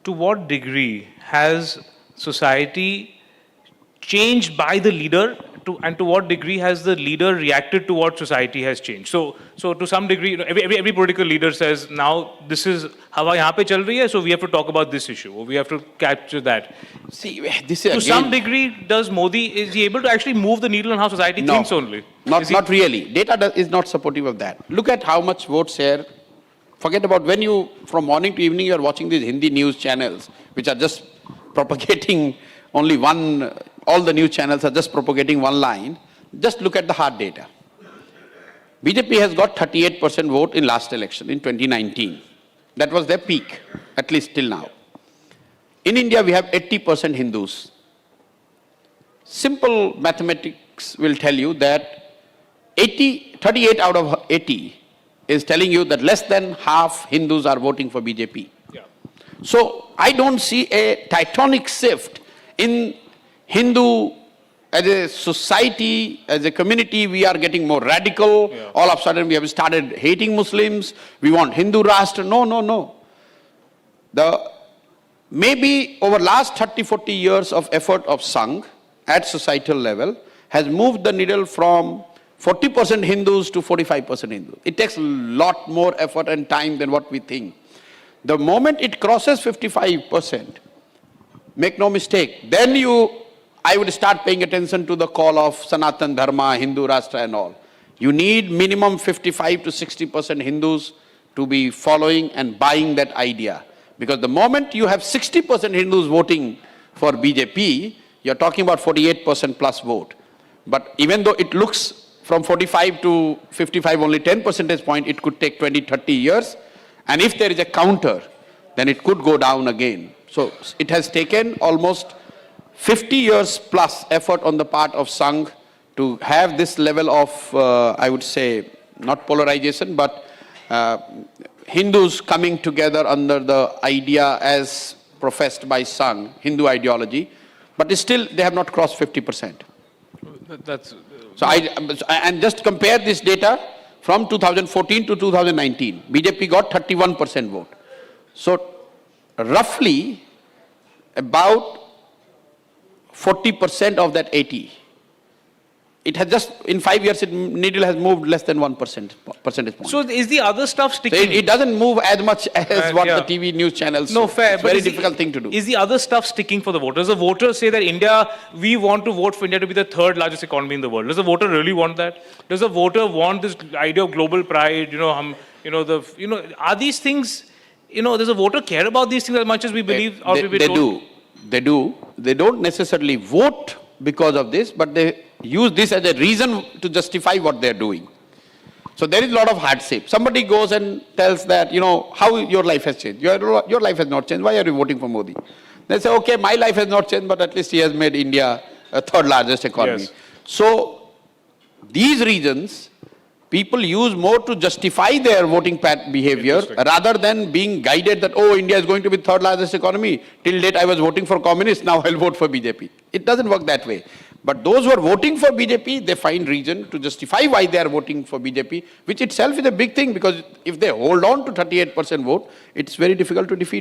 to what degree has society changed by the leader, and to what degree has the leader reacted to what society has changed? So to some degree, every political leader says, now this is how yahan pe chal rahi hai, so we have to talk about this issue, or we have to capture that. See, this is to some degree, does Modi, is he able to actually move the needle on how society thinks only? Not really. Data is not supportive of that. Look at how much vote share. Forget about when you, from morning to evening, you are watching these Hindi news channels, which are just propagating only one, all the news channels are just propagating one line. Just look at the hard data. BJP has got 38% vote in last election in 2019. That was their peak, at least till now. In India, we have 80% Hindus. Simple mathematics will tell you that 38 out of 80 is telling you that less than half Hindus are voting for BJP. Yeah. So I don't see a tectonic shift in Hindu as a society, as a community. We are getting more radical. Yeah. All of a sudden we have started hating Muslims. We want Hindu Rashtra. No. Maybe over last 30-40 years of effort of Sangh at societal level has moved the needle from 40% Hindus to 45% Hindus. It takes a lot more effort and time than what we think. The moment it crosses 55%, make no mistake, then I would start paying attention to the call of Sanatan Dharma, Hindu Rashtra and all. You need minimum 55 to 60% Hindus to be following and buying that idea. Because the moment you have 60% Hindus voting for BJP, you're talking about 48% plus vote. But even though it looks from 45 to 55, only 10 percentage point, it could take 20, 30 years. And if there is a counter, then it could go down again. So it has taken almost 50 years plus effort on the part of Sangh to have this level of, I would say, not polarization, but Hindus coming together under the idea as professed by Sangh, Hindu ideology. But still, they have not crossed 50%. So and just compare this data from 2014 to 2019. BJP got 31% vote. So roughly about 40% of that 80. It has just, in 5 years, needle has moved less than 1% percentage point. So is the other stuff sticking? So it doesn't move as much as what the TV news channels. No, fair. It's a very difficult thing to do. Is the other stuff sticking for the voters? Does the voter say that India, we want to vote for India to be the third largest economy in the world? Does the voter really want that? Does the voter want this idea of global pride? Are these things, does the voter care about these things as much as we believe? They do. They don't necessarily vote because of this, but they use this as a reason to justify what they're doing. So there is a lot of hardship. Somebody goes and tells that, how your life has changed. Your life has not changed. Why are you voting for Modi? They say, okay, my life has not changed, but at least he has made India a third largest economy. Yes. So these reasons, people use more to justify their voting behavior rather than being guided that, oh, India is going to be third largest economy. Till date I was voting for communists, now I'll vote for BJP. It doesn't work that way. But those who are voting for BJP, they find reason to justify why they are voting for BJP, which itself is a big thing, because if they hold on to 38% vote, it's very difficult to defeat.